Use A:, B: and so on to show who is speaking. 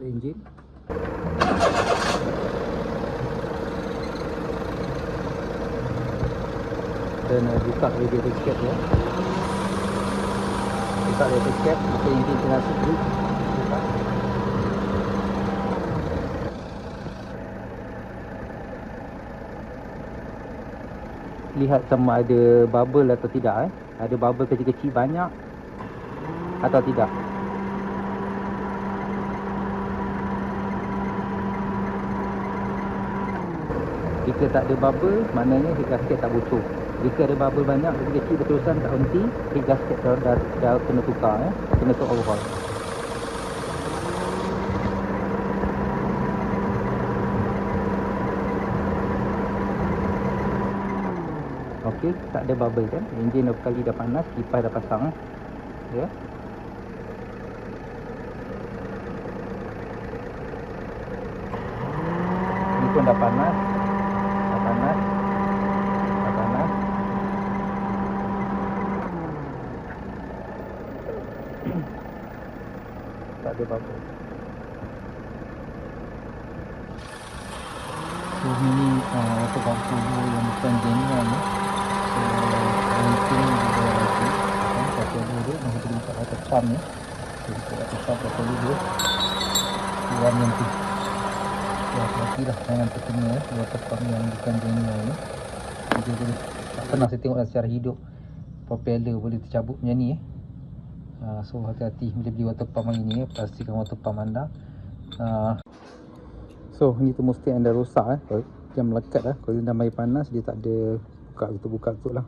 A: enjin. Dan buka radiator cap ya. Buka radiator cap, maka enjin tengah sedut. Buka. Lihat sama ada bubble atau tidak. Ada bubble kecil-kecil banyak atau tidak. Jika tak ada bubble, maknanya head gasket tak bocor. Jika ada bubble banyak, kecil berterusan tak henti, head gasket dah kena tukar kena untuk overhaul. Okey, tak ada bubble kan. Enjin dah kali dah panas, kipas dah pasang ya. Ini pun dah panas. Tak ada bubble. So ini water bubble yang bukan genuine ni. So mungkin dia lagi kan satu dia masih perlu buka water pump ni. So buka water pump satu dia keluar nanti. Ya, hati lah jangan terkena water pump yang bukan genuine ni. Dia boleh tak pernah saya tengok secara hidup propeller boleh tercabut macam ni So hati-hati bila beli water pump hari ni pastikan water pump anda. So ni termostat yang dah rosak Dia melekat Kalau dia dah air panas dia tak ada buka betul lah.